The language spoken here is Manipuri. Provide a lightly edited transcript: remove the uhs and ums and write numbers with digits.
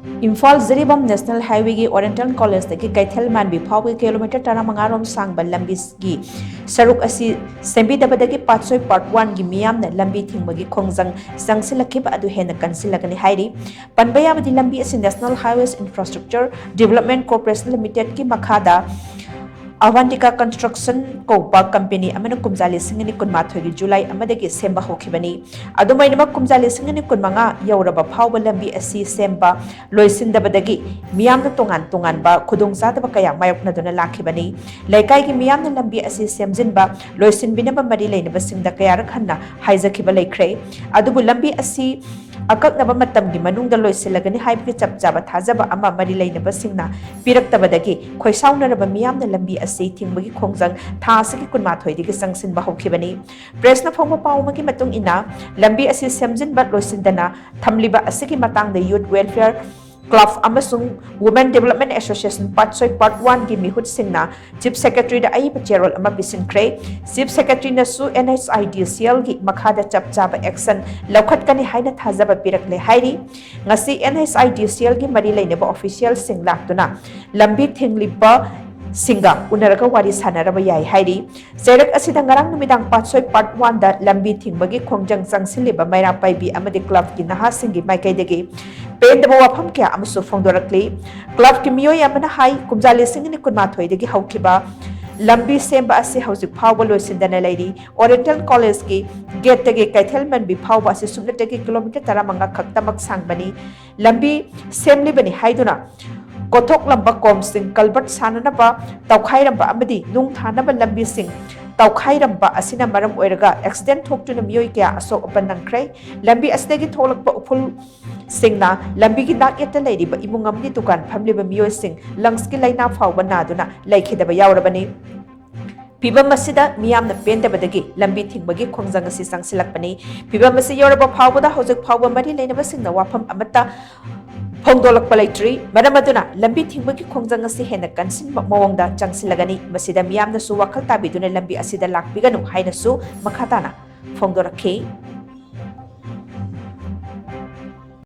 Imphal Ziribam National Highway gi Oriental College tagi Kaithel Manbi Phawgi kilometer 15 rom sangba lambi gi saruk asi sembi dabadagi patsoi part 1 gi miyamna lambi thingmagi khongjang sangsilakhiba adu hena kansilagani hairi panbaya badi lambi asi National Highways Infrastructure Development Corporation Limited ki makhada Avantika Construction Kopa Company amana kumjali singani kunmathoi gi July amadagi semba hokhibani adumainama kumjali singani kunmanga yauraba phawba lambi asi semba loisindabadagi miyamna tongan ba khudongsadaba kaya mayokna duna lakhibani laikai gi miyamna lambi asi semjinba loisinbinaba mari leinaba singda kaya rakhanna haijakhiba laikre adubu lambi asi akaknaba matamgi manungda loisilagani haibgi chapchaba thajaba ama mari leinaba singna piraktabadagi khoisaunaraba miyamna lambi asi thingmagi khongjang thasagi kunmathoi digi sangsin ba hokhibani presna phongba pawmagi matung ina lambi asi semjin bat loisindana thamliba asigi matangda youth welfare Club amasung Women Development Association Patsoi Part 1 gi mihut singna Chief Secretary da ai pachero ama bisin kre Chief Secretary na su NHIDCL gi makhada chapchaba action lokhat kani haina thajaba pirakle hairi ngasi NHIDCL gi mari leineba official sing laktuna lambi thingliba singa unaraga wari sanaraba yai hairi serak asida ngarang numidang patsoi part 1 da lambi thingmagi khongjang changsiliba maira paibi amadi club ki naha singi maikai degi pendaba wafam kya amsu phongdorakli club ki miyoi amana hai kumjali singni kunmathoi degi haukiba lambi semba ase hausik phawba loisindana lairi Oriental College ki gate tagi Kaithelman bi phawba ase sumna tagi kilometer 15 khaktamak sangbani lambi semli bani haiduna Kothok lamba kom sing kalbat sananaba tawkhairamba amadi nung thanaba lambi sing tawkhairamba asina maram oiraga accident thoktuna miyoi kya asok opan nangkrai lambi asdegi tholakpa upul singna lambi gi naketa leiriba imungamni dukan phamliba miyoi sing lungs ki laina phawba naduna laikhidaba yaurabani Pibam masida miyamna pendabadagi lambi thingmagi khongjang asi sangsilakpani pibam masi yoraba phawbada hojak phawba mari leinaba singna wafam amata phongdolakpa laitri maramaduna lambi thingmagi khongjang asi hena kansin mawongda changsilagani masida miyamna su wakal tabiduna lambi asida lakbiganu haina su makhatana phongdorakhe